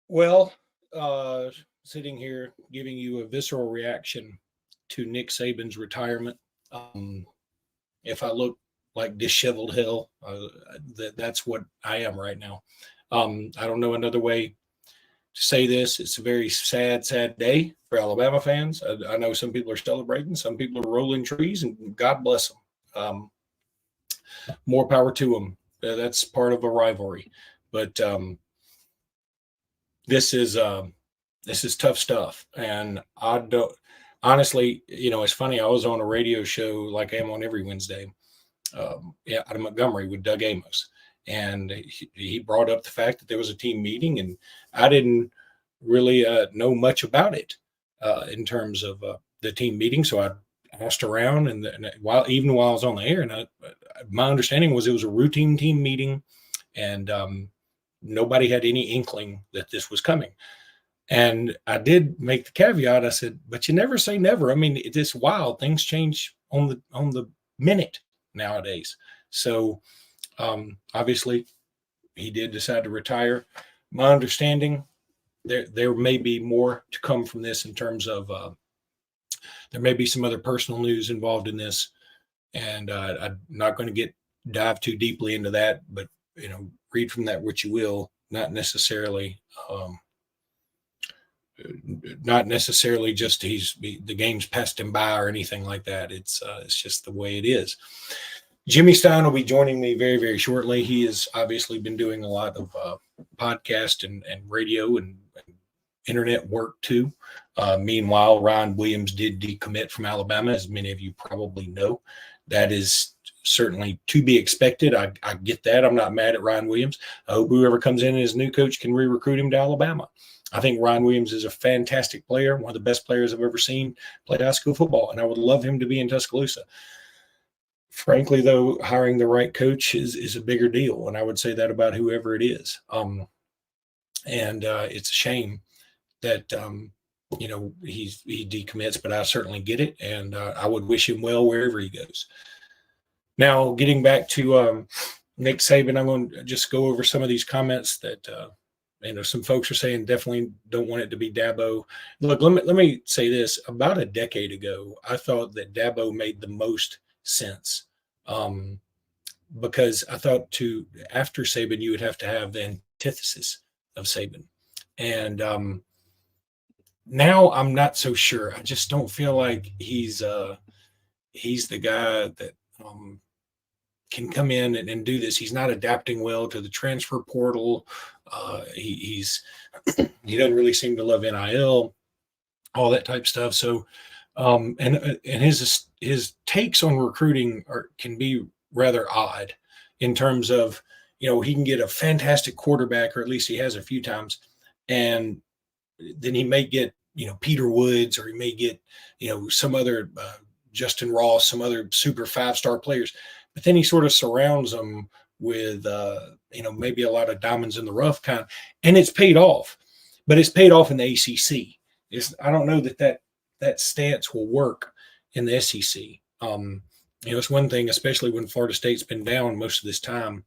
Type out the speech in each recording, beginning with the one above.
Well, sitting here giving you a visceral reaction to Nick Saban's retirement. Um, if I look like disheveled hell, that's what I am right now. I don't know another way to say this. It's a very sad, sad day for Alabama fans. I know some people are celebrating, some people are rolling trees, and God bless them. More power to them. That's part of a rivalry. But this is this is tough stuff, and I don't honestly. It's funny. I was on a radio show like I am on every Wednesday, yeah, out of Montgomery with Doug Amos, and he brought up the fact that there was a team meeting, and I didn't really know much about it in terms of the team meeting. So I asked around, and while I was on the air, and my understanding was it was a routine team meeting, and nobody had any inkling that this was coming. And I did make the caveat. I said, "But you never say never." I mean, it's wild. Things change on the minute nowadays. So obviously, he did decide to retire. My understanding, there may be more to come from this in terms of there may be some other personal news involved in this, and I'm not going to dive too deeply into that. But read from that what you will. Um, not necessarily just the game's passed him by or anything like that. It's just the way it is. Jimmy Stein will be joining me very, very shortly. He has obviously been doing a lot of podcast and radio and internet work too. Meanwhile, Ryan Williams did decommit from Alabama, as many of you probably know. That is certainly to be expected. I get that. I'm not mad at Ryan Williams. I hope whoever comes in as new coach can re-recruit him to Alabama. I think Ryan Williams is a fantastic player, one of the best players I've ever seen play high school football, and I would love him to be in Tuscaloosa. Frankly, though, hiring the right coach is a bigger deal, and I would say that about whoever it is. And it's a shame that he decommits, but I certainly get it, and I would wish him well wherever he goes. Now, getting back to Nick Saban, I'm going to just go over some of these comments that some folks are saying definitely don't want it to be Dabo. Look, let me say this. About a decade ago, I thought that Dabo made the most sense because I thought after Saban, you would have to have the antithesis of Saban. And now I'm not so sure. I just don't feel like he's the guy that can come in and do this. He's not adapting well to the transfer portal. He doesn't really seem to love NIL, all that type stuff. So, and his takes on recruiting can be rather odd in terms of, he can get a fantastic quarterback, or at least he has a few times, and then he may get, Peter Woods, or he may get, some other Justin Ross, some other super 5-star players. But then he sort of surrounds them with, maybe a lot of diamonds in the rough kind, and it's paid off. But it's paid off in the ACC. I don't know that stance will work in the SEC. It's one thing, especially when Florida State's been down most of this time,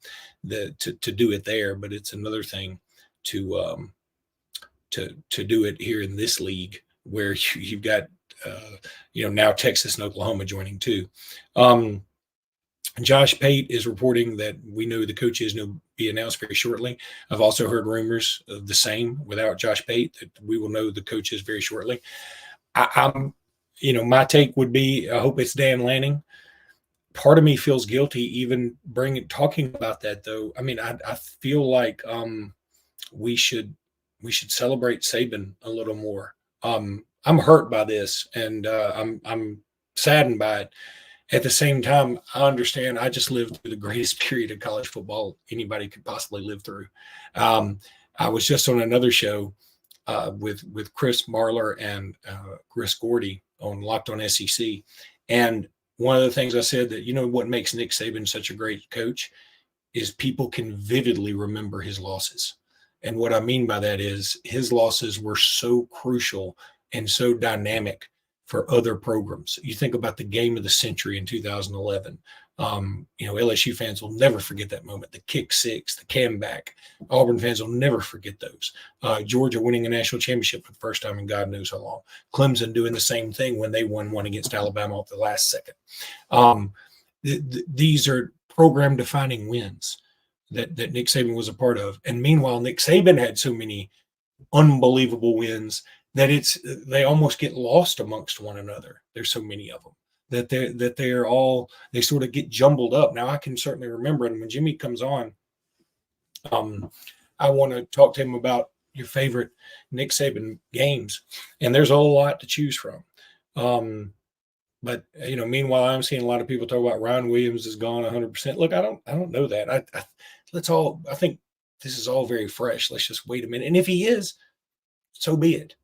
to do it there. But it's another thing to do it here in this league where you've got now Texas and Oklahoma joining too. Josh Pate is reporting that we know the coaches will be announced very shortly. I've also heard rumors of the same without Josh Pate, that we will know the coaches very shortly. My take would be, I hope it's Dan Lanning. Part of me feels guilty even talking about that, though. I mean, I feel like we should celebrate Saban a little more. I'm hurt by this, and I'm saddened by it. At the same time, I understand. I just lived through the greatest period of college football anybody could possibly live through. I was just on another show with Chris Marlar and Chris Gordy on Locked on SEC, and one of the things I said that what makes Nick Saban such a great coach is people can vividly remember his losses. And what I mean by that is his losses were so crucial and so dynamic for other programs. You think about the game of the century in 2011. LSU fans will never forget that moment. The kick six, the comeback. Auburn fans will never forget those. Georgia winning a national championship for the first time in God knows how long. Clemson doing the same thing when they won one against Alabama at the last second. These are program-defining wins that Nick Saban was a part of. And meanwhile, Nick Saban had so many unbelievable wins that they almost get lost amongst one another. There's so many of them that they sort of get jumbled up. Now I can certainly remember, and when Jimmy comes on, I want to talk to him about your favorite Nick Saban games, and there's a whole lot to choose from. But meanwhile, I'm seeing a lot of people talk about Ryan Williams is gone 100%. Look, I don't know that. I think this is all very fresh. Let's just wait a minute, and if he is, so be it.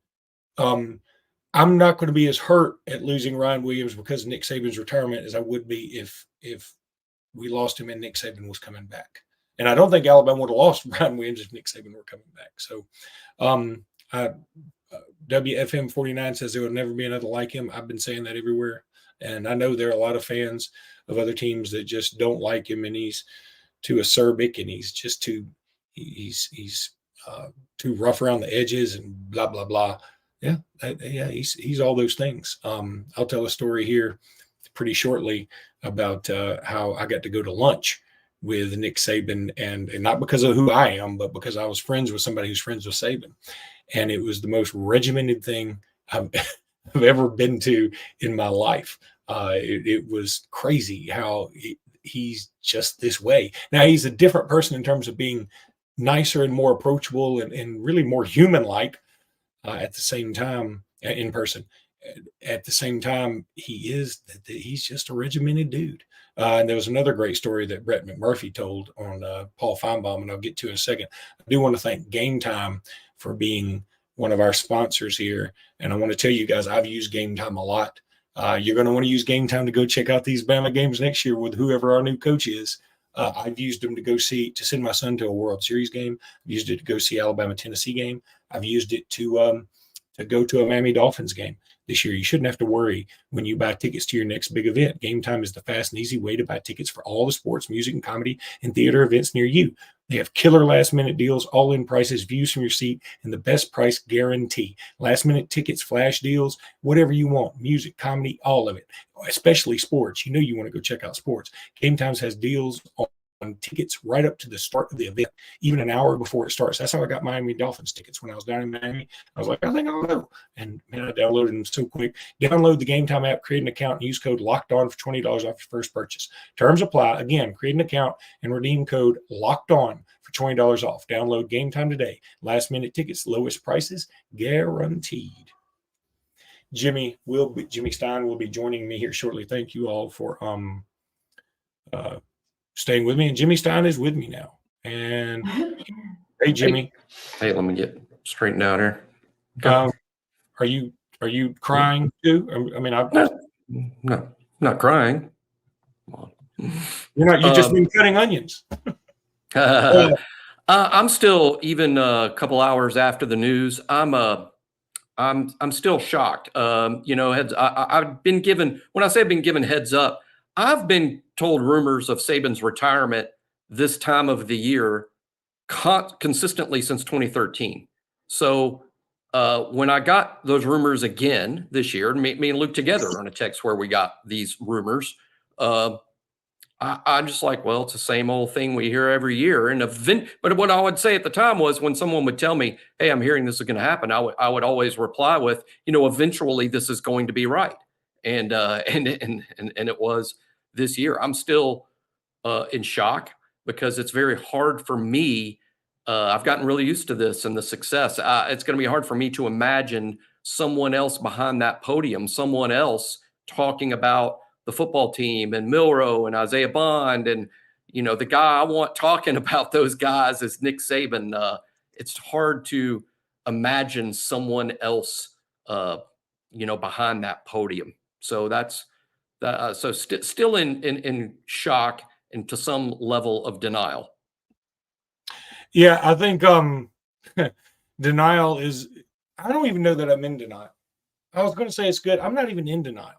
I'm not going to be as hurt at losing Ryan Williams because of Nick Saban's retirement as I would be if we lost him and Nick Saban was coming back. And I don't think Alabama would have lost Ryan Williams if Nick Saban were coming back. So WFM 49 says there will never be another like him. I've been saying that everywhere. And I know there are a lot of fans of other teams that just don't like him, and he's too acerbic, and he's just he's too rough around the edges and blah, blah, blah. Yeah, he's all those things. I'll tell a story here pretty shortly about how I got to go to lunch with Nick Saban, and not because of who I am, but because I was friends with somebody who's friends with Saban. And it was the most regimented thing I've ever been to in my life. It was crazy how he's just this way. Now, he's a different person in terms of being nicer and more approachable and really more human-like at the same time in person. At the same time, he's just a regimented dude. And there was another great story that Brett McMurphy told on Paul Feinbaum, and I'll get to in a second. I do want to thank Game Time for being one of our sponsors here. And I want to tell you guys, I've used Game Time a lot. You're going to want to use Game Time to go check out these Bama games next year with whoever our new coach is. I've used them to send my son to a World Series game. I've used it to go see Alabama-Tennessee game. I've used it to go to a Miami Dolphins game this year. You shouldn't have to worry when you buy tickets to your next big event. Game Time is the fast and easy way to buy tickets for all the sports, music, and comedy and theater events near you. They have killer last-minute deals, all-in prices, views from your seat, and the best price guarantee. Last-minute tickets, flash deals, whatever you want, music, comedy, all of it, especially sports. You know you want to go check out sports. Game Times has deals on tickets right up to the start of the event, even an hour before it starts. That's how I got Miami Dolphins tickets when I was down in Miami. I was like, I think I'll go. And man, I downloaded them so quick. Download the Game Time app, create an account, and use code Locked On for $20 off your first purchase. Terms apply. Again, create an account and redeem code Locked On for $20 off. Download Game Time today. Last minute tickets, lowest prices guaranteed. Jimmy Stein will be joining me here shortly. Thank you all for staying with me, and Jimmy Stein is with me now. And hey, Jimmy. Hey, let me get straightened out here. Are you crying too? I mean, No, not crying. You're not. You've just been cutting onions. I'm still, even a couple hours after the news, I'm still shocked. I've been given, when I say I've been given heads up, I've been told rumors of Saban's retirement this time of the year consistently since 2013. So when I got those rumors again this year, me and Luke together on a text where we got these rumors, I'm just like, well, it's the same old thing we hear every year. But what I would say at the time was, when someone would tell me, hey, I'm hearing this is going to happen, I would always reply with, eventually this is going to be right. And it was this year. I'm still in shock because it's very hard for me. I've gotten really used to this and the success. It's going to be hard for me to imagine someone else behind that podium, someone else talking about the football team and Milroe and Isaiah Bond. And, the guy I want talking about those guys is Nick Saban. It's hard to imagine someone else, behind that podium. So that's still in shock and to some level of denial. Yeah, I think denial is, I don't even know that I'm in denial. I was going to say it's good. I'm not even in denial.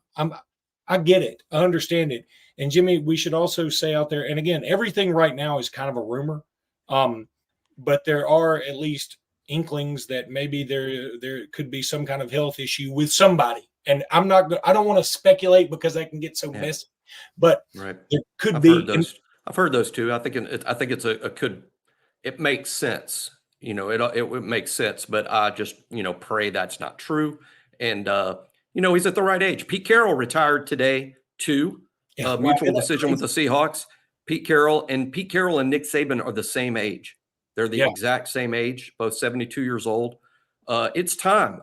I get it. I understand it. And Jimmy, we should also say out there, and again, everything right now is kind of a rumor. But there are at least inklings that maybe there could be some kind of health issue with somebody. And I don't want to speculate because I can get so messy, but right. there could I've be. heard those. I've heard those too. I think it's a could. It makes sense. You know, it makes sense, but I just, you know, pray that's not true. And you know, he's at the right age. Pete Carroll retired today too. Yeah, Mutual decision with the Seahawks. Pete Carroll and Nick Saban are the same age. They're the exact same age, both 72 years old. It's time.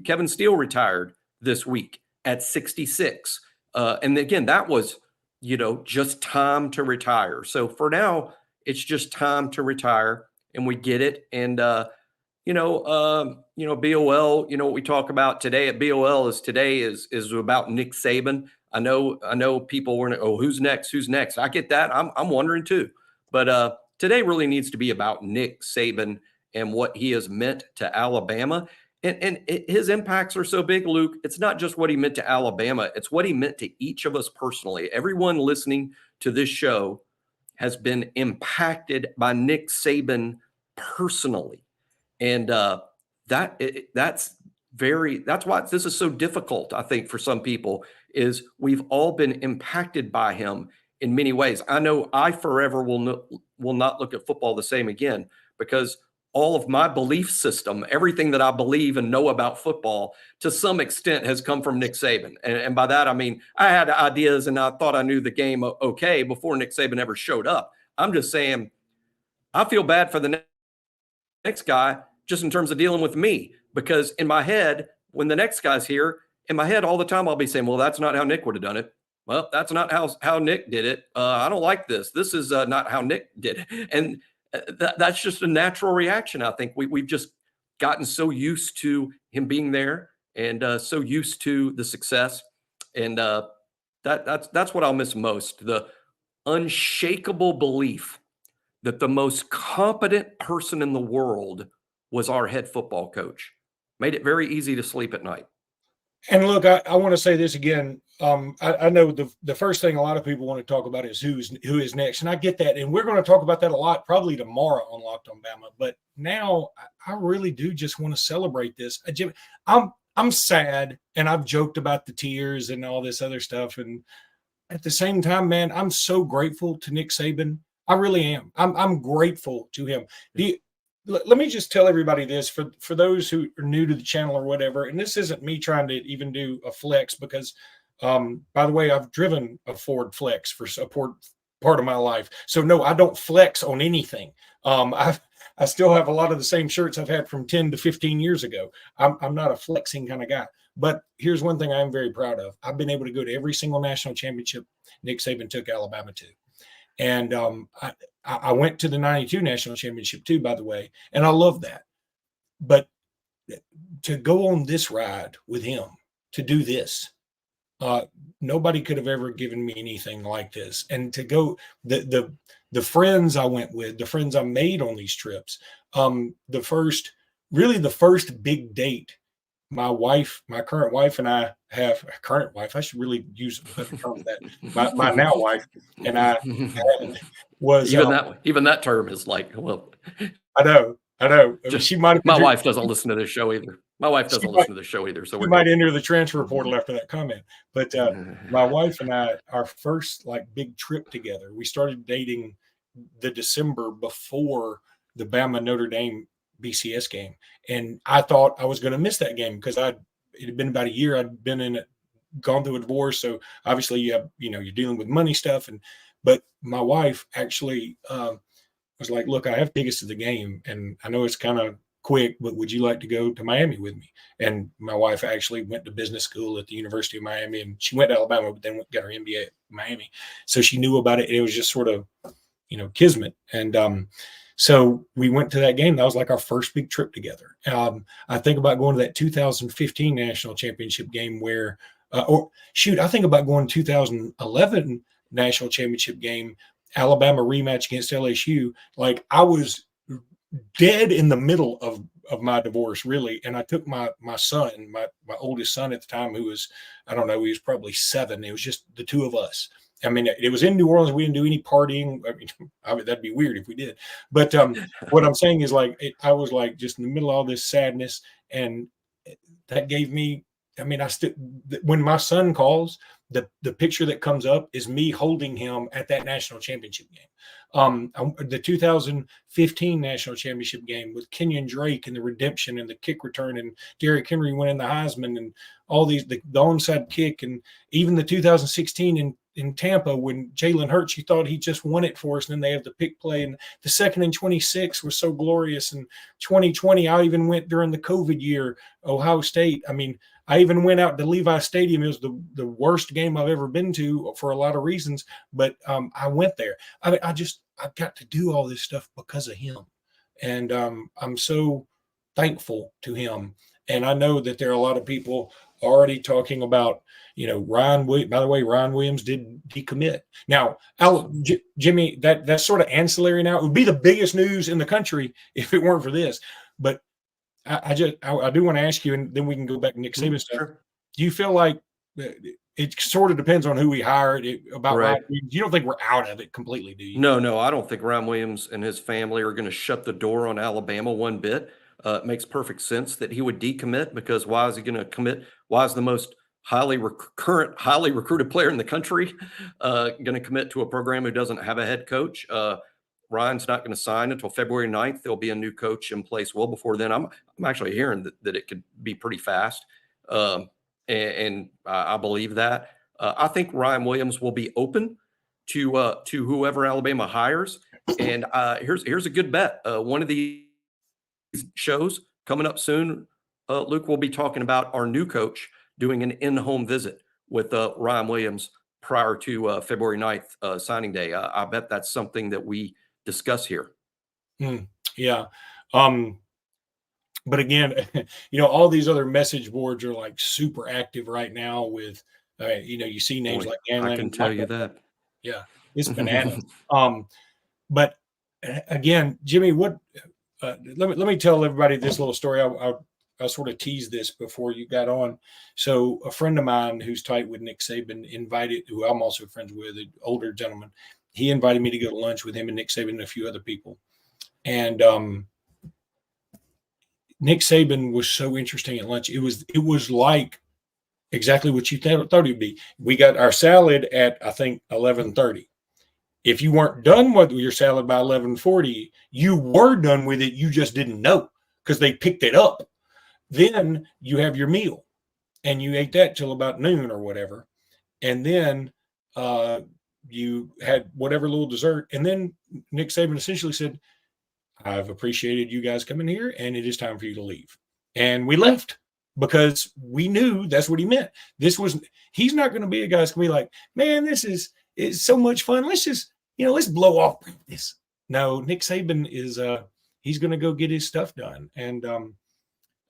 Kevin Steele retired this week at 66. And again, that was, you know, just time to retire. So for now, it's just time to retire, and we get it. And BOL, you know, what we talk about today at BOL is about Nick Saban. I know people were, oh, who's next? Who's next? I get that. I'm wondering too. But today really needs to be about Nick Saban and what he has meant to Alabama. And his impacts are so big, Luke. It's not just what he meant to Alabama. It's what he meant to each of us personally. Everyone listening to this show has been impacted by Nick Saban personally. And that's why this is so difficult, I think, for some people, is we've all been impacted by him in many ways. I know I forever will not look at football the same again, because all of my belief system, everything that I believe and know about football, to some extent has come from Nick Saban. And by that, I mean, I had ideas and I thought I knew the game okay before Nick Saban ever showed up. I'm just saying, I feel bad for the next guy just in terms of dealing with me, because in my head, when the next guy's here, in my head all the time, I'll be saying, well, that's not how Nick would have done it. Well, that's not how Nick did it. I don't like this. This is not how Nick did it. And that's just a natural reaction. I think we've just gotten so used to him being there, and so used to the success. And that's what I'll miss most. The unshakable belief that the most competent person in the world was our head football coach. Made it very easy to sleep at night. And look, I want to say this again. I know the first thing a lot of people want to talk about is who is next, and I get that, and we're going to talk about that a lot probably tomorrow on Locked on Bama. But now I really do just want to celebrate this. Jim, I'm sad, and I've joked about the tears and all this other stuff, and at the same time, man, I'm so grateful to Nick Saban. I really am. I'm grateful to him. Let me just tell everybody this for those who are new to the channel or whatever. And this isn't me trying to even do a flex, because, by the way, I've driven a Ford Flex for support part of my life. So no, I don't flex on anything. I still have a lot of the same shirts I've had from 10 to 15 years ago. I'm not a flexing kind of guy. But here's one thing I'm very proud of. I've been able to go to every single national championship Nick Saban took Alabama to. And I went to the 92 national championship too, by the way, and I love that. But to go on this ride with him, to do this, nobody could have ever given me anything like this. And to go, the friends I went with, the friends I made on these trips, the first big date my current wife and I have – current wife, I should really use a better term than that. My now wife and I was – even that term is like, well – I know. She might – my wife doesn't listen to this show either. So we might enter the transfer portal after that comment. But my wife and I, our first like big trip together, we started dating the December before the Bama Notre Dame BCS game. And I thought I was going to miss that game because it had been about a year. I'd been gone through a divorce. So obviously you're dealing with money stuff. But my wife actually was like, look, I have tickets to the game and I know it's kind of quick, but would you like to go to Miami with me? And my wife actually went to business school at the University of Miami, and she went to Alabama, but then got her MBA at Miami. So she knew about it. It was just sort of, kismet. And, so we went to that game. That was like our first big trip together. I think about going to that 2015 national championship game where, I think about going to 2011 national championship game, Alabama rematch against LSU. Like I was dead in the middle of of my divorce, really. And I took my son, my oldest son at the time, who was, I don't know, he was probably 7. It was just the two of us. I mean, it was in New Orleans. We didn't do any partying. I mean, that'd be weird if we did. But what I'm saying is, like, I was like just in the middle of all this sadness, and that gave me. I mean, when my son calls, the picture that comes up is me holding him at that national championship game. The 2015 national championship game with Kenyon Drake and the redemption and the kick return, and Derrick Henry winning the Heisman, and all these, the onside kick, and even the 2016 in Tampa when Jalen Hurts, you thought he just won it for us, and then they have the pick play, and the 2nd and 26 was so glorious. And 2020, I even went during the COVID year, Ohio State. I mean, I even went out to Levi Stadium. It was the worst game I've ever been to for a lot of reasons, but I went there. I've got to do all this stuff because of him, and I'm so thankful to him. And I know that there are a lot of people already talking about, Ryan Williams. By the way, Ryan Williams did decommit. Now, Jimmy, that's sort of ancillary now. It would be the biggest news in the country if it weren't for this. But I do want to ask you, and then we can go back to Nick Saban stuff. Sure. Do you feel like it sort of depends on who we hired about Right. Ryan Williams? You don't think we're out of it completely, do you? No, I don't think Ryan Williams and his family are going to shut the door on Alabama one bit. It makes perfect sense that he would decommit, because why is he going to commit? Why is the most highly recruited player in the country going to commit to a program who doesn't have a head coach? Ryan's not going to sign until February 9th. There'll be a new coach in place well before then. I'm actually hearing that it could be pretty fast. And I believe that. I think Ryan Williams will be open to whoever Alabama hires. And here's a good bet. One of these shows coming up soon, Luke, will be talking about our new coach doing an in-home visit with Ryan Williams prior to February 9th signing day. I bet that's something that we discuss here. Yeah. But again, all these other message boards are like super active right now with, you see names like Dan I Lanning. can tell you that. Yeah, it's bananas. But again, Jimmy, let me tell everybody this little story. I sort of teased this before you got on. So a friend of mine who's tight with Nick Saban who I'm also friends with, an older gentleman, he invited me to go to lunch with him and Nick Saban and a few other people. And Nick Saban was so interesting at lunch. It was like exactly what you thought it would be. We got our salad at, I think, 11:30. If you weren't done with your salad by 11:40, you were done with it. You just didn't know because they picked it up. Then you have your meal, and you ate that till about noon or whatever. And then you had whatever little dessert. And then Nick Saban essentially said, I've appreciated you guys coming here, and it is time for you to leave. And we left because we knew that's what he meant. He's not going to be a guy that's going to be like, man, this is so much fun. Let's just, let's blow off this. No, Nick Saban is, he's going to go get his stuff done. And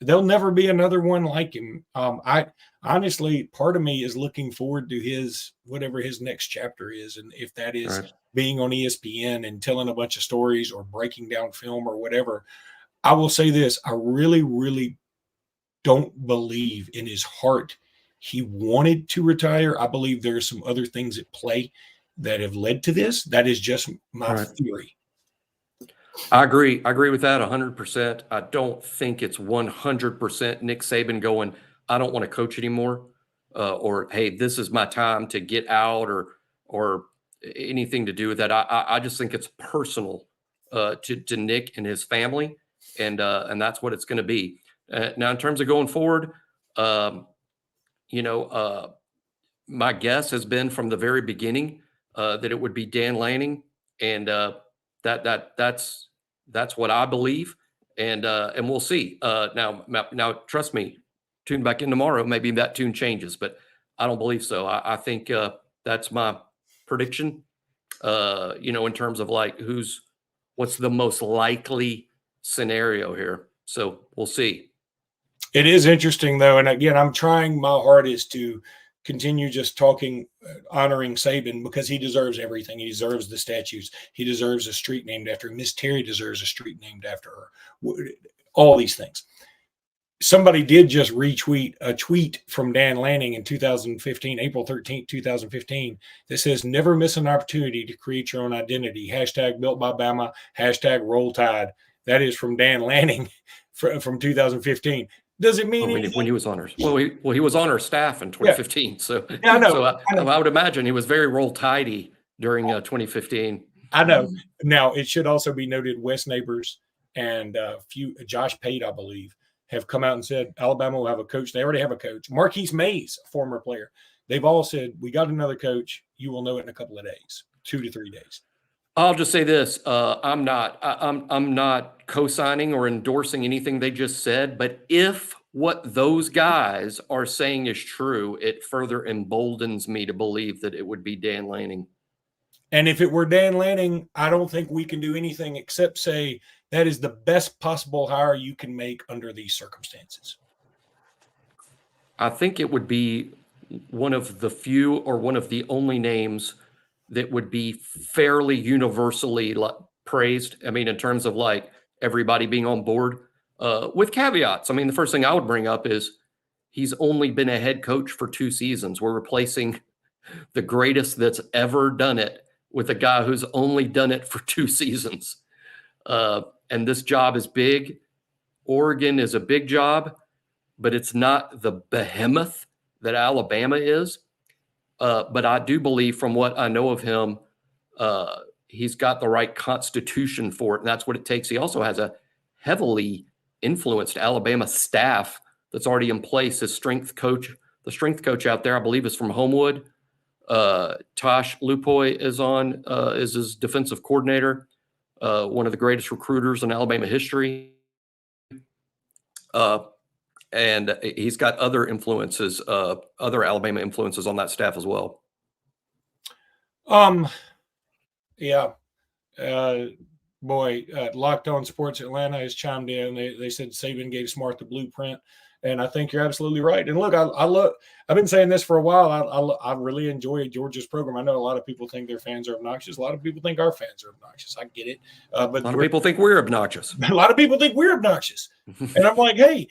there'll never be another one like him. I honestly, part of me is looking forward to whatever his next chapter is. And if that is being on ESPN and telling a bunch of stories or breaking down film or whatever, I will say this. I really, really don't believe in his heart he wanted to retire. I believe there are some other things at play that have led to this. That is just my theory. I agree with that 100%. I don't think it's 100% Nick Saban going, I don't want to coach anymore, or hey, this is my time to get out, or anything to do with that. I just think it's personal to Nick and his family, and that's what it's going to be. Now, in terms of going forward, my guess has been from the very beginning that it would be Dan Lanning, and that's what I believe, and we'll see. Now, trust me, tune back in tomorrow. Maybe that tune changes, but I don't believe so. I think that's my prediction. In terms of like what's the most likely scenario here. So we'll see. It is interesting though, and again, I'm trying my hardest to continue just talking, honoring Saban, because he deserves everything. He deserves the statues. He deserves a street named after him. Miss Terry deserves a street named after her. all these things. Somebody did just retweet a tweet from Dan Lanning in 2015, April 13th, 2015, that says, never miss an opportunity to create your own identity. Hashtag built by Bama, hashtag roll tide. That is from Dan Lanning from 2015. Does it mean when he was on our he was on our staff in 2015? Yeah. So yeah, I know. So I would imagine he was very roll tidy during 2015. I know. Now it should also be noted, Wes Neighbors and Josh Pate, I believe, have come out and said Alabama will have a coach. They already have a coach. Marquise Mays, a former player. They've all said, we got another coach. You will know it in a couple of days, 2 to 3 days. I'll just say this: I'm not co-signing or endorsing anything they just said. But if what those guys are saying is true, it further emboldens me to believe that it would be Dan Lanning. And if it were Dan Lanning, I don't think we can do anything except say that is the best possible hire you can make under these circumstances. I think it would be one of the few or one of the only names that would be fairly universally praised. I mean, in terms of like everybody being on board, with caveats. I mean, the first thing I would bring up is he's only been a head coach for 2 seasons. We're replacing the greatest that's ever done it with a guy who's only done it for 2 seasons. And this job is big. Oregon is a big job, but it's not the behemoth that Alabama is. But I do believe, from what I know of him, he's got the right constitution for it, and that's what it takes. He also has a heavily influenced Alabama staff that's already in place. His strength coach, the strength coach out there, I believe, is from Homewood. Tosh Lupoy is his defensive coordinator, one of the greatest recruiters in Alabama history. And he's got other influences, other Alabama influences on that staff as well. Yeah. Locked On Sports Atlanta has chimed in. They said Saban gave Smart the blueprint. And I think you're absolutely right. And look, I've been saying this for a while. I really enjoy Georgia's program. I know a lot of people think their fans are obnoxious. A lot of people think our fans are obnoxious. I get it. But a lot of people think we're obnoxious. A lot of people think we're obnoxious. And I'm like, hey,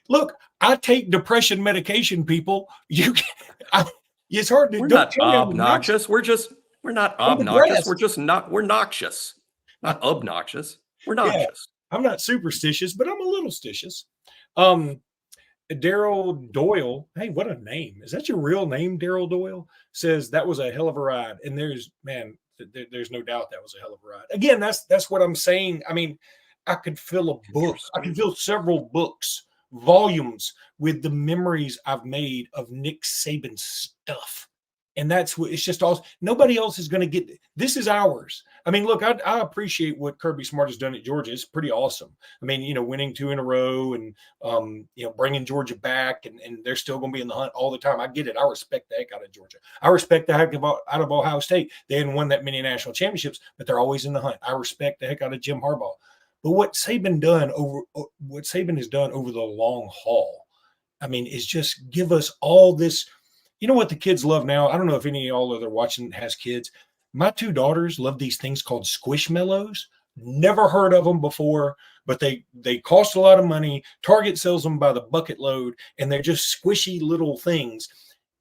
look, I take depression medication, people. It's hard to. We're not obnoxious. We're not obnoxious. We're noxious. Not obnoxious. We're noxious. Yeah, I'm not superstitious, but I'm a little stitious. Daryl Doyle, hey, what a name. Is that your real name, Daryl Doyle? Says that was a hell of a ride. And there's no doubt that was a hell of a ride. Again, that's what I'm saying. I mean, I could fill a book. I could fill several books, volumes, with the memories I've made of Nick Saban stuff. And that's what it's just all. Nobody else is going to get. This is ours. I mean, look, I appreciate what Kirby Smart has done at Georgia. It's pretty awesome. I mean, winning 2 in a row and, bringing Georgia back, and they're still going to be in the hunt all the time. I get it. I respect the heck out of Georgia. I respect the heck out of Ohio State. They hadn't won that many national championships, but they're always in the hunt. I respect the heck out of Jim Harbaugh. But what Saban has done over the long haul, I mean, is just give us all this. You know what the kids love now? I don't know if any of y'all that are watching has kids. My 2 daughters love these things called Squishmallows. Never heard of them before, but they cost a lot of money. Target sells them by the bucket load, and they're just squishy little things.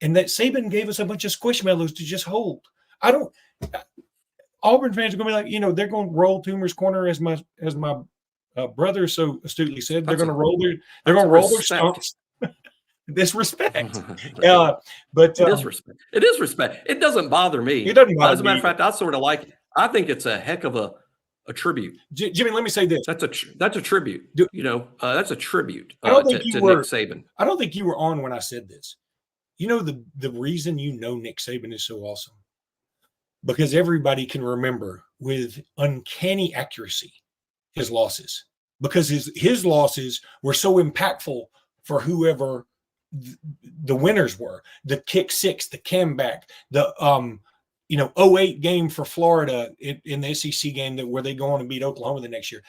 And that Saban gave us a bunch of Squishmallows to just hold. Auburn fans are going to be like, they're going to roll Toomer's corner, as my brother so astutely said. They're going to roll their stumps. Disrespect. But it is respect. It is respect. It doesn't bother me. It doesn't bother me. As a matter of fact, I sort of like it. I think it's a heck of a tribute. Jimmy, let me say this. That's a tribute. That's a tribute to Nick Saban. I don't think you were on when I said this. The reason Nick Saban is so awesome? Because everybody can remember with uncanny accuracy his losses. Because his losses were so impactful for whoever the winners were. The kick 6, the comeback, the '08 game for Florida in the SEC game where they go on and beat Oklahoma the next year.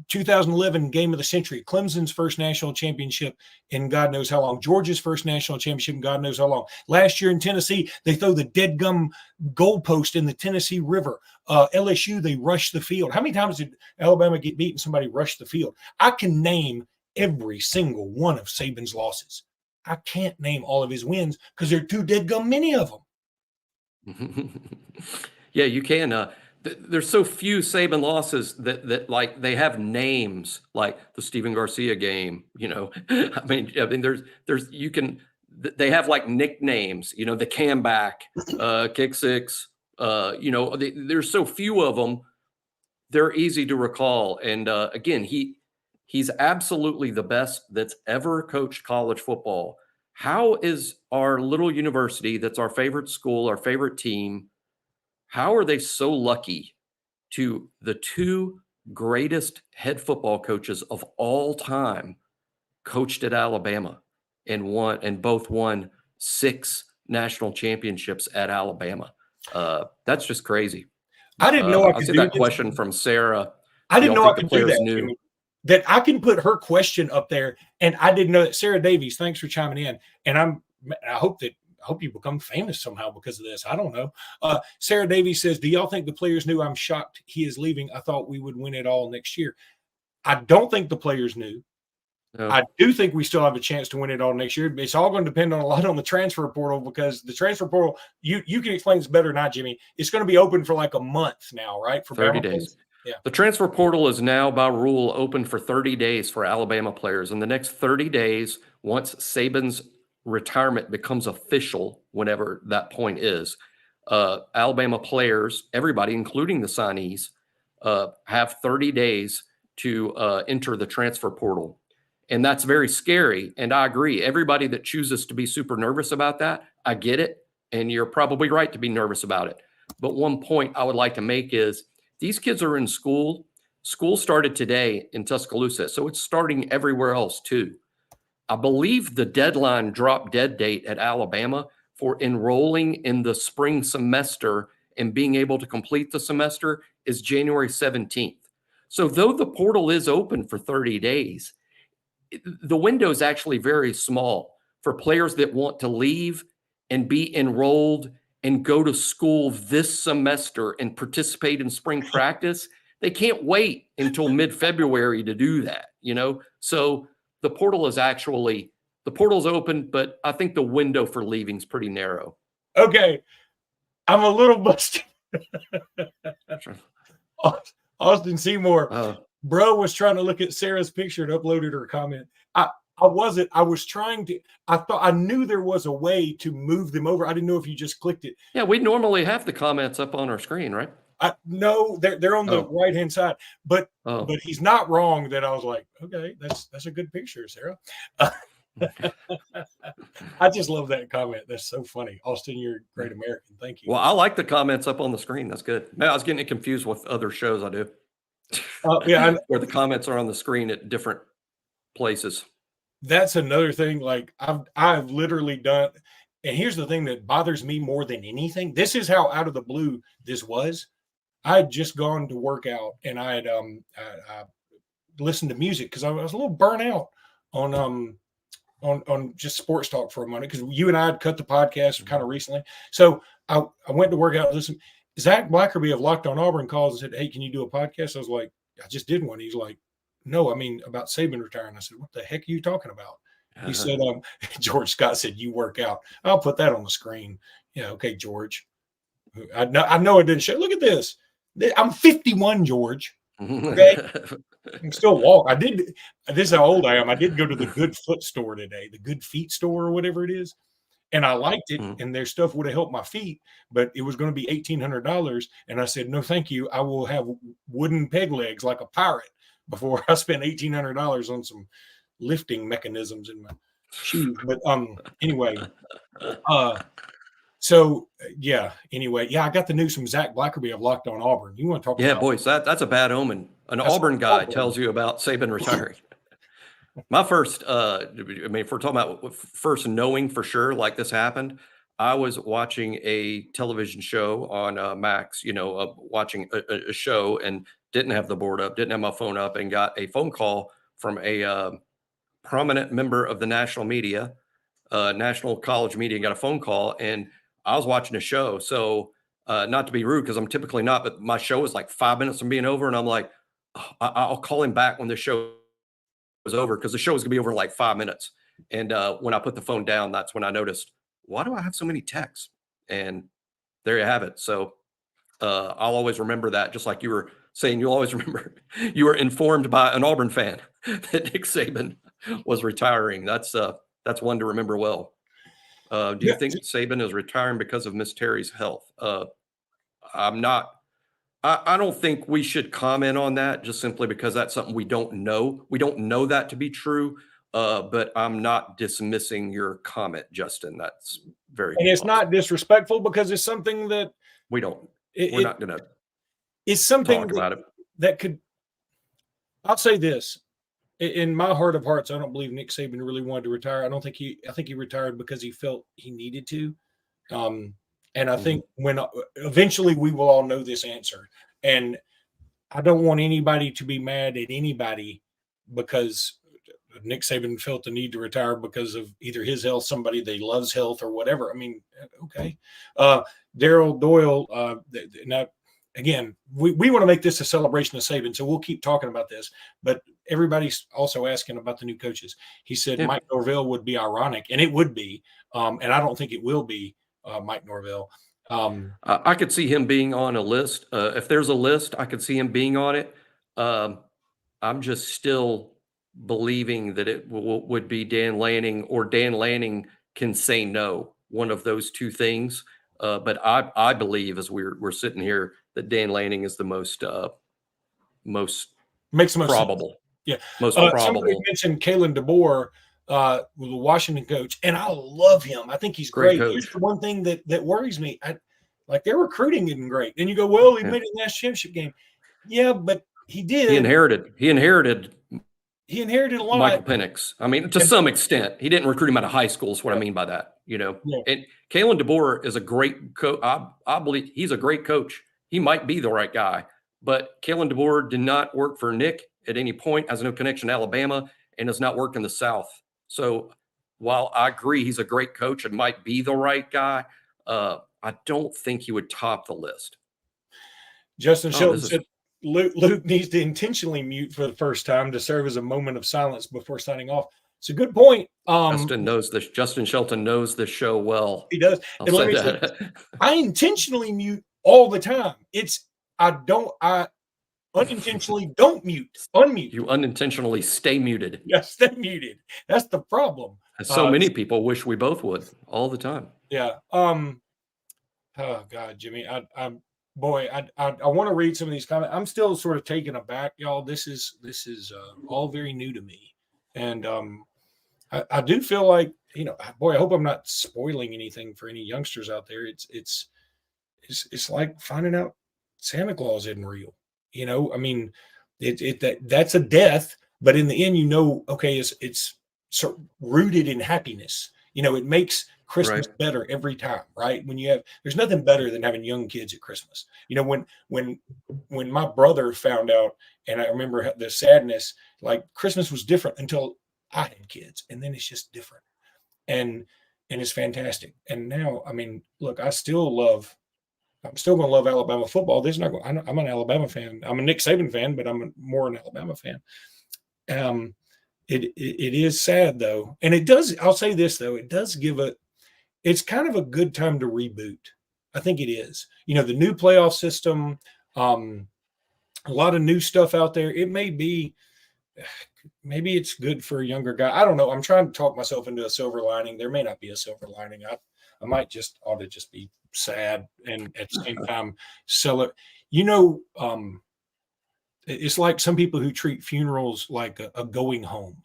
2011 game of the century, Clemson's first national championship in God knows how long. Georgia's first national championship in God knows how long. Last year in Tennessee, they throw the dead gum goalpost in the Tennessee River. LSU, they rush the field. How many times did Alabama get beat and somebody rushed the field? I can name every single one of Saban's losses. I can't name all of his wins because there are too dead gum many of them. Yeah, you can. There's so few Saban losses that like they have names like the Steven Garcia game. I mean, they have like nicknames. The comeback, kick six. There's so few of them. They're easy to recall. And again, he's absolutely the best that's ever coached college football. How is our little university, that's our favorite school, our favorite team, how are they so lucky to the two greatest head football coaches of all time coached at Alabama and both won 6 national championships at Alabama? That's just crazy. I didn't know I could see do that this. question from Sarah. I didn't know I could do that. Knew. That I can put her question up there, and I didn't know that. Sarah Davies, thanks for chiming in, and I hope you become famous somehow because of this. I don't know. Sarah Davies says, "Do y'all think the players knew? I'm shocked he is leaving. I thought we would win it all next year." I don't think the players knew. No. I do think we still have a chance to win it all next year. It's all going to depend on a lot on the transfer portal, because the transfer portal, you can explain this better than I, Jimmy. It's going to be open for like a month now, right? For 30 days. Yeah. The transfer portal is now by rule open for 30 days for Alabama players. In the next 30 days, once Saban's retirement becomes official, whenever that point is, Alabama players, everybody, including the signees, have 30 days to enter the transfer portal. And that's very scary. And I agree. Everybody that chooses to be super nervous about that, I get it. And you're probably right to be nervous about it. But one point I would like to make is these kids are in school. School started today in Tuscaloosa, so it's starting everywhere else too. I believe the deadline drop dead date at Alabama for enrolling in the spring semester and being able to complete the semester is January 17th. So though the portal is open for 30 days, the window is actually very small for players that want to leave and be enrolled and go to school this semester and participate in spring practice. They can't wait until mid-February to do that, So the portal is open, but I think the window for leaving is pretty narrow. Okay. I'm a little busted. Austin Seymour. Bro was trying to look at Sarah's picture and uploaded her comment. I was trying to, I knew there was a way to move them over. I didn't know if you just clicked it. Yeah, we normally have the comments up on our screen, right? No, they're on the right-hand side, but he's not wrong that I was like, okay, that's a good picture, Sarah. I just love that comment. That's so funny. Austin, you're a great American. Thank you. Well, I like the comments up on the screen. That's good. I was getting it confused with other shows I do. Yeah, where the comments are on the screen at different places. That's another thing. Like I've literally done, and here's the thing that bothers me more than anything. This is how out of the blue this was. I had just gone to work out, and I had I listened to music because I was a little burnt out on just sports talk for a moment, because you and I had cut the podcast kind of recently. So I went to work out and listen. Zach Blackerby of Locked on Auburn calls and said, "Hey, can you do a podcast?" I was like, "I just did one." He's like, "No, I mean about Saban retiring." I said, "What the heck are you talking about?" He said, George Scott said, "You work out." I'll put that on the screen. Yeah, okay, George. I know it didn't show. Look at this. I'm 51, George. Okay. I can still walk. This is how old I am. I did go to the Good Foot store today, the Good Feet store or whatever it is. And I liked it, and their stuff would have helped my feet, but it was going to be $1,800. And I said, "No, thank you. I will have wooden peg legs like a pirate before I spend $1,800 on some lifting mechanisms in my shoes." But anyway, I got the news from Zach Blackerby of Locked on Auburn. You want to talk? Yeah, boys, that's a bad omen. An Auburn guy tells you about Saban retiring. My first, if we're talking about first knowing for sure like this happened, I was watching a television show on Max, watching a show and didn't have the board up, didn't have my phone up, and got a phone call from a prominent member of the national media, national college media, and got a phone call. And I was watching a show. So, not to be rude, because I'm typically not, but my show was like 5 minutes from being over. And I'm like, "Oh, I'll call him back when the show was over," because the show was going to be over in like 5 minutes. And when I put the phone down, that's when I noticed, why do I have so many texts? And there you have it. So I'll always remember that. Just like you were saying, you'll always remember you were informed by an Auburn fan that Nick Saban was retiring. That's one to remember well. Do you Yeah. think Saban is retiring because of Miss Terry's health? I'm not. I don't think we should comment on that, just simply because that's something we don't know. We don't know that to be true. But I'm not dismissing your comment, Justin. That's very And good it's not disrespectful, because it's something that we don't. it, We're not going to it's something talk about it. that could. I'll say this: in my heart of hearts, I don't believe Nick Saban really wanted to retire. I think he retired because he felt he needed to. And I think when eventually we will all know this answer. And I don't want anybody to be mad at anybody because Nick Saban felt the need to retire because of either his health, somebody that he loves health, or whatever. I mean, okay. Daryl Doyle, now, again, we want to make this a celebration of Saban, so we'll keep talking about this. But everybody's also asking about the new coaches. He said Mike Norvell would be ironic, and it would be. And I don't think it will be Mike Norvell. I could see him being on a list. If there's a list, I could see him being on it. I'm just still believing that it would be Dan Lanning, or Dan Lanning can say no, one of those two things. But I believe, as we're sitting here, that Dan Lanning is the most makes the most probable. Sense. Yeah, most somebody probable. mentioned Kalen DeBoer, the Washington coach, and I love him. I think he's great. Here's the one thing that worries me: like their recruiting isn't great. And you go, well, he made a national championship game. Yeah, but he did. He inherited a lot. Michael Penix. I mean, to some extent, he didn't recruit him out of high school. Is what I mean by that. And Kalen DeBoer is a great coach. I believe he's a great coach. He might be the right guy, but Kalen DeBoer did not work for Nick at any point, has no connection to Alabama, and has not worked in the South. So while I agree he's a great coach and might be the right guy, I don't think he would top the list. Justin Shelton said Luke needs to intentionally mute for the first time to serve as a moment of silence before signing off. It's a good point. Justin Shelton knows the show well. He does. And let me say, I intentionally mute all the time. I unintentionally don't mute. Unmute. You unintentionally stay muted. Yes, stay muted. That's the problem. So many people wish we both would all the time. Yeah. Oh God, Jimmy. I want to read some of these comments. I'm still sort of taken aback, y'all. This is all very new to me. And I do feel like, boy, I hope I'm not spoiling anything for any youngsters out there. It's like finding out Santa Claus isn't real. I mean, that's a death, but in the end, okay, it's so rooted in happiness. It makes Christmas better every time, right? There's nothing better than having young kids at Christmas. When my brother found out, and I remember the sadness, like Christmas was different until I had kids, and then it's just different, and it's fantastic. And now, I mean, look, I'm still going to love Alabama football. I'm an Alabama fan. I'm a Nick Saban fan, but I'm more an Alabama fan. It is sad though. And it does, I'll say this though, it's kind of a good time to reboot. I think it is, the new playoff system, a lot of new stuff out there. It maybe it's good for a younger guy. I don't know. I'm trying to talk myself into a silver lining. There may not be a silver lining. I might ought to just be sad and at the same time sell it. It's like some people who treat funerals like a going home.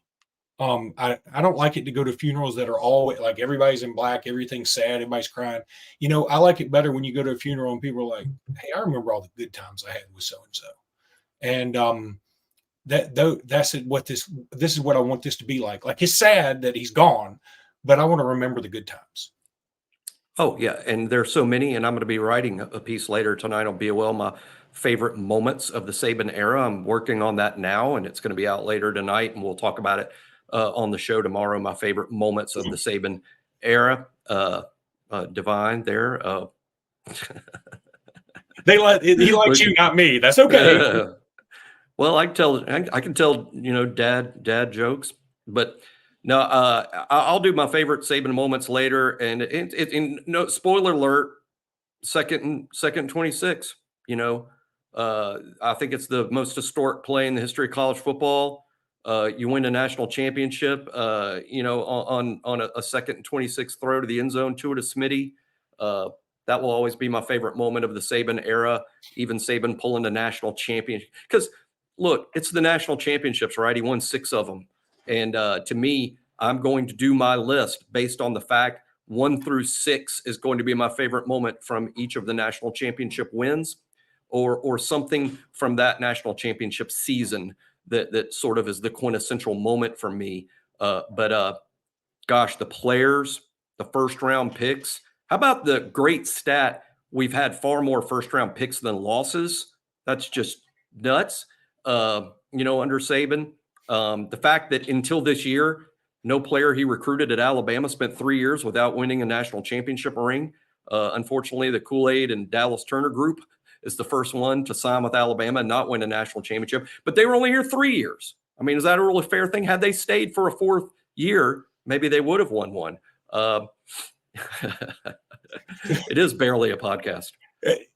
I don't like it to go to funerals that are always like everybody's in black, everything's sad, everybody's crying. I like it better when you go to a funeral and people are like, hey, I remember all the good times I had with so and so. And this is what I want this to be like. Like, it's sad that he's gone, but I want to remember the good times. Oh, yeah. And there's so many, and I'm going to be writing a piece later tonight on BOL, my favorite moments of the Saban era. I'm working on that now, and it's going to be out later tonight, and we'll talk about it on the show tomorrow. My favorite moments of the Saban era. Divine there. He likes you, not me. That's okay. Well, I can tell, dad jokes, but no, I'll do my favorite Saban moments later. And no spoiler alert, second and 26, I think it's the most historic play in the history of college football. You win a national championship, on a second and 26 throw to the end zone, to Smitty. That will always be my favorite moment of the Saban era. Even Saban pulling the national championship, because look, it's the national championships, right? He won 6 of them. And to me, I'm going to do my list based on the fact 1 through 6 is going to be my favorite moment from each of the national championship wins, or something from that national championship season that sort of is the quintessential moment for me. But gosh, the players, the first round picks. How about the great stat? We've had far more first round picks than losses. That's just nuts. Under Saban, the fact that until this year, no player he recruited at Alabama spent 3 years without winning a national championship ring. Unfortunately, the Kool-Aid and Dallas Turner group is the first one to sign with Alabama and not win a national championship. But they were only here 3 years. I mean, is that a really fair thing? Had they stayed for a 4th year, maybe they would have won one. It is barely a podcast.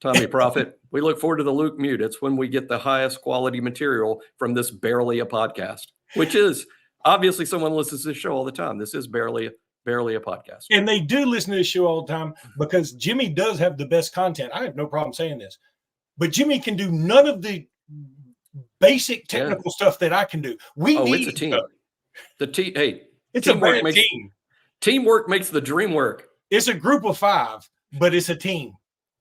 Tommy Prophet, we look forward to the Luke Mute. It's when we get the highest quality material from this barely a podcast, which is obviously someone listens to this show all the time. This is barely a podcast. And they do listen to this show all the time because Jimmy does have the best content. I have no problem saying this, but Jimmy can do none of the basic technical stuff that I can do. It's a team. It's teamwork a team. Teamwork makes the dream work. It's a group of 5, but it's a team.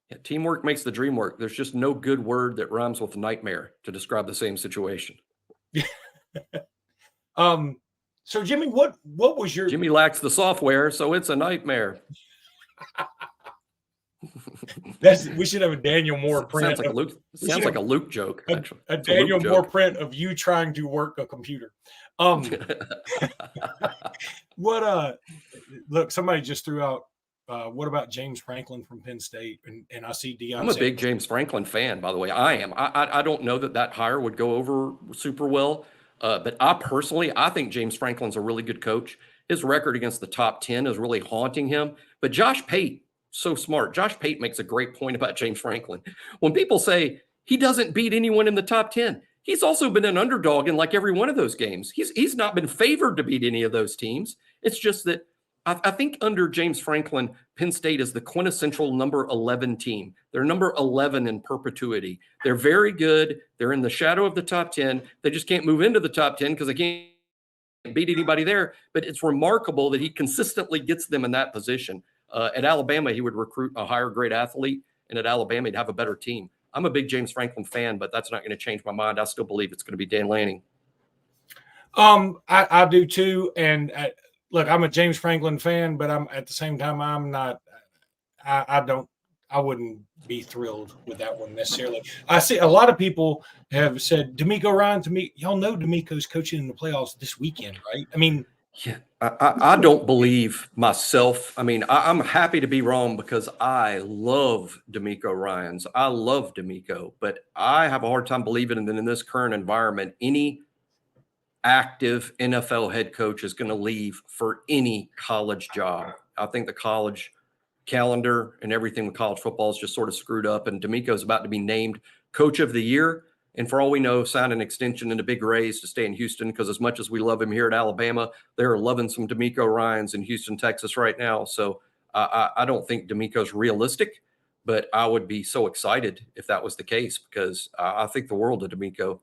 Yeah, teamwork makes the dream work. There's just no good word that rhymes with nightmare to describe the same situation. So Jimmy, what was your... Jimmy lacks the software, so it's a nightmare. We should have a Daniel Moore print. Sounds like a Luke joke, actually. A Daniel Moore print of you trying to work a computer. Look, somebody just threw out, what about James Franklin from Penn State? And I see Deion. I'm a big James Franklin fan, by the way. I am. I don't know that hire would go over super well, but I think James Franklin's a really good coach. His record against the top 10 is really haunting him. But Josh Pate, so smart. Josh Pate makes a great point about James Franklin. When people say he doesn't beat anyone in the top 10, he's also been an underdog in like every one of those games. He's not been favored to beat any of those teams. It's just that I think under James Franklin, Penn State is the quintessential number 11 team. They're number 11 in perpetuity. They're very good. They're in the shadow of the top 10. They just can't move into the top 10 because they can't beat anybody there. But it's remarkable that he consistently gets them in that position. At Alabama, he would recruit a higher grade athlete, and at Alabama, he'd have a better team. I'm a big James Franklin fan, but that's not going to change my mind. I still believe it's going to be Dan Lanning. I do too. And look, I'm a James Franklin fan, but I'm at the same time, I'm not. I wouldn't be thrilled with that one necessarily. I see a lot of people have said DeMeco Ryan to me. Y'all know DeMeco's coaching in the playoffs this weekend, right? I mean, yeah, I don't believe myself. I mean, I'm happy to be wrong because I love DeMeco Ryans. I love DeMeco, but I have a hard time believing that in this current environment, any active NFL head coach is going to leave for any college job. I think the college calendar and everything with college football is just sort of screwed up, and DeMeco is about to be named coach of the year. And for all we know, signed an extension and a big raise to stay in Houston, because as much as we love him here at Alabama, they're loving some DeMeco Ryans in Houston, Texas right now. So I don't think DeMeco's realistic, but I would be so excited if that was the case, because I think the world of DeMeco.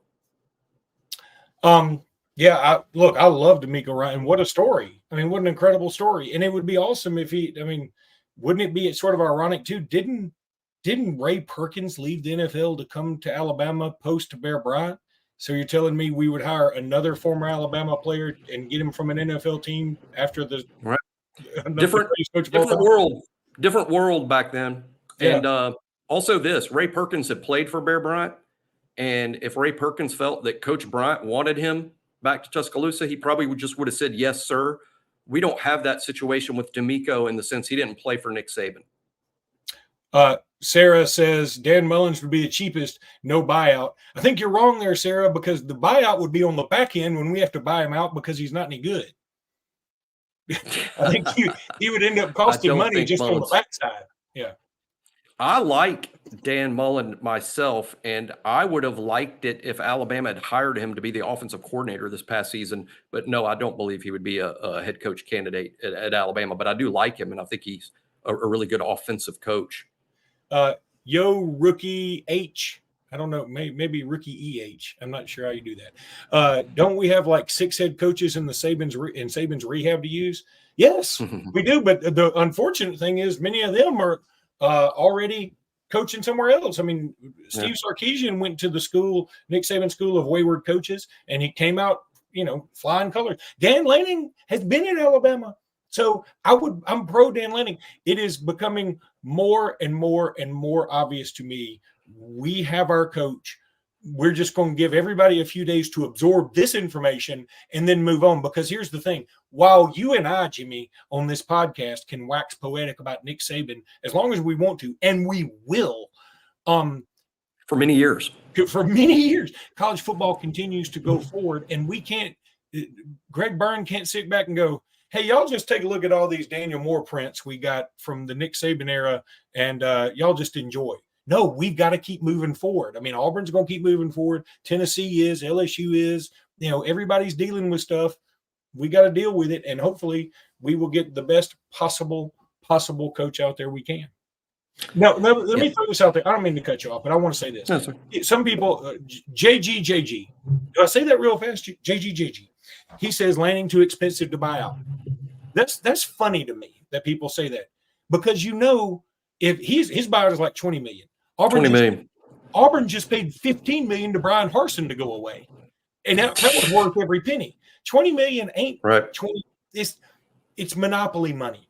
Yeah, I love DeMeco Ryan. What a story. I mean, what an incredible story. And it would be awesome if wouldn't it be sort of ironic too? Didn't Ray Perkins leave the NFL to come to Alabama post Bear Bryant? So you're telling me we would hire another former Alabama player and get him from an NFL team after the different world. Different world back then. Yeah. And also this, Ray Perkins had played for Bear Bryant. And if Ray Perkins felt that Coach Bryant wanted him back to Tuscaloosa, he probably would have said, yes, sir. We don't have that situation with DeMeco in the sense he didn't play for Nick Saban. Sarah says Dan Mullins would be the cheapest, no buyout. I think you're wrong there, Sarah, because the buyout would be on the back end when we have to buy him out because he's not any good. I think he would end up costing money just on the backside. Yeah. I like Dan Mullen myself, and I would have liked it if Alabama had hired him to be the offensive coordinator this past season. But no, I don't believe he would be a head coach candidate at Alabama. But I do like him, and I think he's a really good offensive coach. Yo, Rookie H. I don't know, maybe Rookie EH. I'm not sure how you do that. Don't we have like 6 head coaches in the Saban's rehab to use? Yes, we do. But the unfortunate thing is many of them are already coaching somewhere else. I mean, Steve Sarkisian went to the school, Nick Saban School of Wayward Coaches, and he came out, flying colors. Dan Lanning has been in Alabama. So I'm pro Dan Lanning. It is becoming more and more and more obvious to me. We have our coach. We're just going to give everybody a few days to absorb this information and then move on. Because here's the thing. While you and I, Jimmy, on this podcast can wax poetic about Nick Saban as long as we want to, and we will. For many years. College football continues to go forward, and we can't – Greg Byrne can't sit back and go, hey, y'all just take a look at all these Daniel Moore prints we got from the Nick Saban era, and y'all just enjoy. No, we've got to keep moving forward. I mean, Auburn's going to keep moving forward. Tennessee is, LSU is, everybody's dealing with stuff. We got to deal with it, and hopefully we will get the best possible coach out there we can. Now, let me throw this out there. I don't mean to cut you off, but I want to say this. No, some people, JG, do I say that real fast? JG. He says Lanning too expensive to buy out. That's funny to me that people say that, because if his buyout is like $20 million. Auburn just paid $15 million to Brian Harsin to go away, and that was worth every penny. $20 million ain't right. 20. It's monopoly money.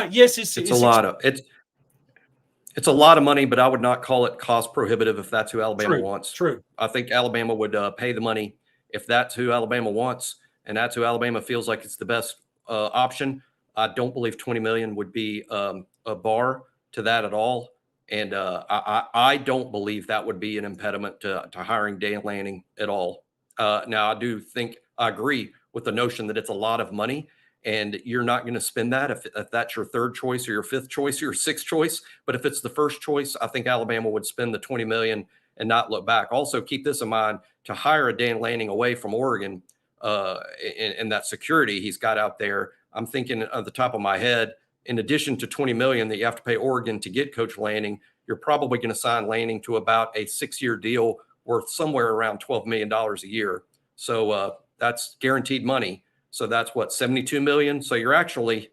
Yes, it's a lot of it's a lot of money, but I would not call it cost prohibitive if that's who Alabama wants. True. I think Alabama would pay the money if that's who Alabama wants, and that's who Alabama feels like it's the best option. I don't believe $20 million would be a bar to that at all. And I don't believe that would be an impediment to hiring Dan Lanning at all. Now, I agree with the notion that it's a lot of money, and you're not going to spend that if that's your third choice or your fifth choice or your sixth choice. But if it's the first choice, I think Alabama would spend the $20 million and not look back. Also, keep this in mind, to hire a Dan Lanning away from Oregon and that security he's got out there, I'm thinking at the top of my head, in addition to $20 million that you have to pay Oregon to get Coach Lanning, you're probably going to sign Lanning to about a 6-year deal worth somewhere around $12 million a year. So that's guaranteed money. So that's what, $72 million. So you're actually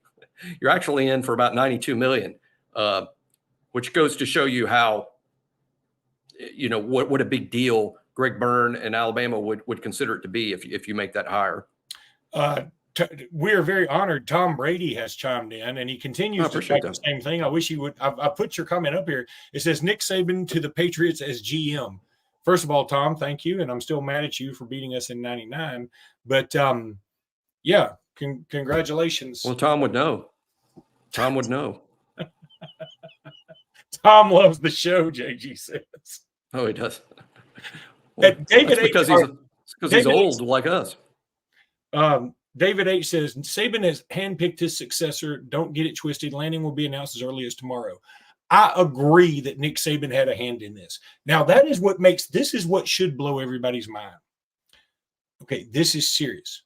in for about $92 million, which goes to show you how, what a big deal Greg Byrne and Alabama would consider it to be if you make that hire. We're very honored. Tom Brady has chimed in, and he continues to say the same thing. I wish he would. I put your comment up here. It says Nick Saban to the Patriots as GM. First of all, Tom, thank you, and I'm still mad at you for beating us in '99. But yeah, congratulations. Well, Tom would know. Tom loves the show. JG says. Oh, he does. Well, David because he's old like us. David H. says, Saban has handpicked his successor. Don't get it twisted. Lanning will be announced as early as tomorrow. I agree that Nick Saban had a hand in this. Now, this is what should blow everybody's mind. Okay, this is serious.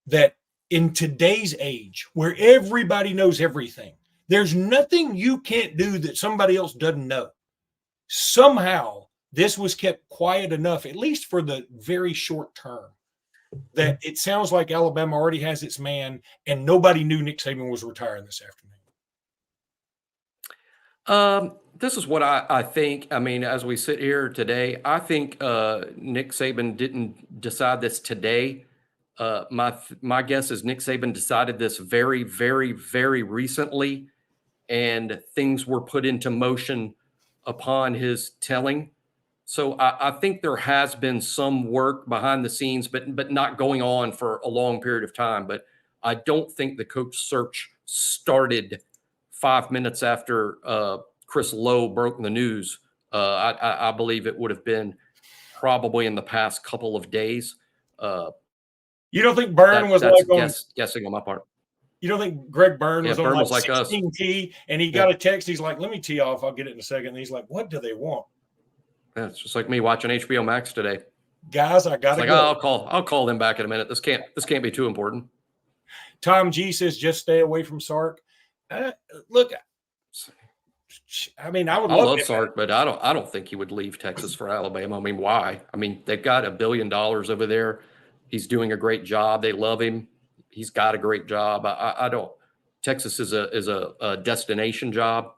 That in today's age, where everybody knows everything, there's nothing you can't do that somebody else doesn't know. Somehow, this was kept quiet enough, at least for the very short term, that it sounds like Alabama already has its man, and nobody knew Nick Saban was retiring this afternoon. This is what I think. I mean, as we sit here today, I think Nick Saban didn't decide this today. My guess is Nick Saban decided this very, very, very recently, and things were put into motion upon his telling. So I think there has been some work behind the scenes, but not going on for a long period of time. But I don't think the coach search started 5 minutes after Chris Lowe broke the news. I believe it would have been probably in the past couple of days. You don't think Byrne was that's like on guessing on my part? You don't think Greg Byrne was on Byrne like was like us. 16T and he got a text? He's like, let me tee off. I'll get it in a second. And he's like, what do they want? Yeah, it's just like me watching HBO Max today. Guys, I got to go. I'll call them back in a minute. This can't be too important. Tom G says, just stay away from Sark. Look, I mean, I love Sark, but I don't think he would leave Texas for Alabama. I mean, why? I mean, they've got $1 billion over there. He's doing a great job. They love him. He's got a great job. I don't. Texas is a destination job.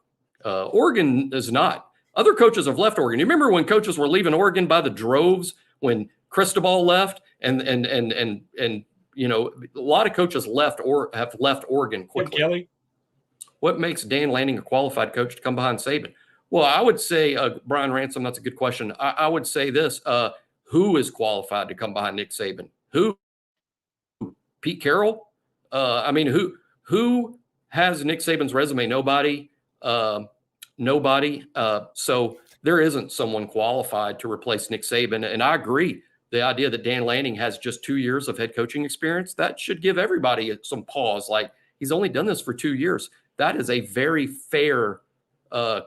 Oregon is not. Other coaches have left Oregon. You remember when coaches were leaving Oregon by the droves when Cristobal left, and you know, a lot of coaches left or have left Oregon quickly. Kelly? What makes Dan Lanning a qualified coach to come behind Saban? Well, I would say Brian Ransom. That's a good question. I would say this: who is qualified to come behind Nick Saban? Who? Pete Carroll? I mean, who has Nick Saban's resume? Nobody. Nobody. So there isn't someone qualified to replace Nick Saban. And I agree. The idea that Dan Lanning has just 2 years of head coaching experience, that should give everybody some pause. Like, he's only done this for 2 years. That is a very fair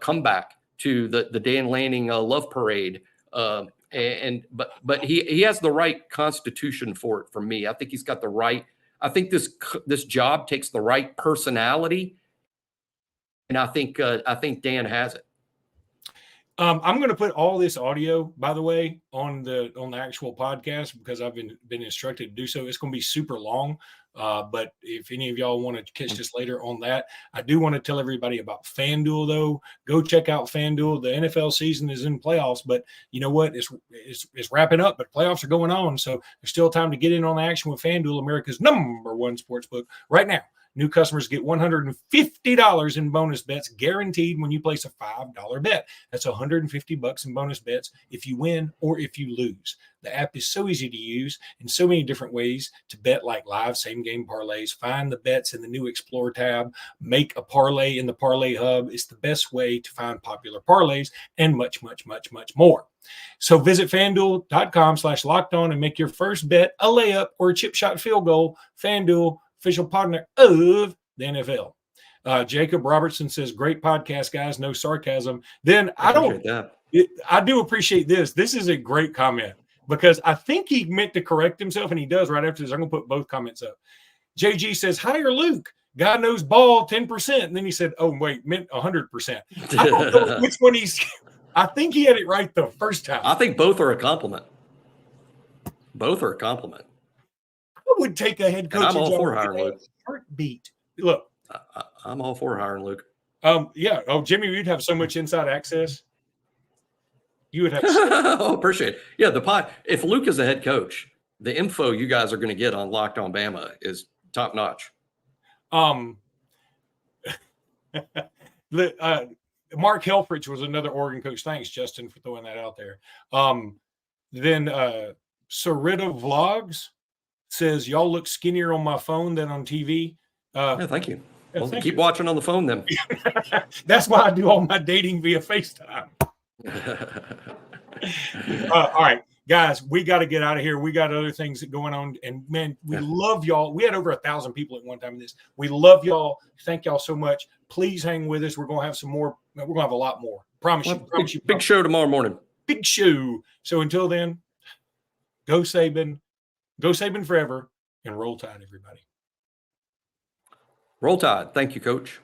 comeback to the Dan Lanning love parade. But he has the right constitution for it. For me, I think he's got the right. I think this job takes the right personality. And I think Dan has it. I'm going to put all this audio, by the way, on the actual podcast because I've been instructed to do so. It's going to be super long, but if any of y'all want to catch this later on that, I do want to tell everybody about FanDuel. Though, go check out FanDuel. The NFL season is in playoffs, but you know what? It's wrapping up, but playoffs are going on, so there's still time to get in on the action with FanDuel, America's #1 sportsbook right now. New customers get $150 in bonus bets guaranteed when you place a $5 bet. That's $150 in bonus bets if you win or if you lose. The app is so easy to use and so many different ways to bet, like live same-game parlays. Find the bets in the new Explore tab. Make a parlay in the Parlay Hub. It's the best way to find popular parlays and much, much, much, much more. So visit FanDuel.com/lockedon and make your first bet a layup or a chip shot field goal. FanDuel, official partner of the NFL. Jacob Robertson says, great podcast, guys. No sarcasm. Then I do appreciate this. This is a great comment because I think he meant to correct himself, and he does right after this. I'm going to put both comments up. JG says, hire Luke. God knows ball 10%. And then he said, oh, wait, meant 100%. I don't know which one I think he had it right the first time. I think both are a compliment. Both are a compliment. I would take a head coach. I'm all for hiring Luke. Heartbeat. Look, I'm all for hiring Luke. Yeah. Oh, Jimmy, you'd have so much inside access. You would have. Oh, appreciate it. Yeah, if Luke is a head coach, the info you guys are going to get on Locked On Bama is top notch. Mark Helfrich was another Oregon coach. Thanks, Justin, for throwing that out there. Then Sarita Vlogs says, y'all look skinnier on my phone than on TV. Yeah, thank you. Well, keep watching on the phone then. That's why I do all my dating via FaceTime. All right, guys, we got to get out of here. We got other things going on. And, man, we love y'all. We had over 1,000 people at one time in this. We love y'all. Thank y'all so much. Please hang with us. We're going to have some more. We're going to have a lot more. Promise you. Big show tomorrow morning. Big show. So until then, go Saban. Go Saban forever, and roll Tide, everybody. Roll Tide. Thank you, Coach.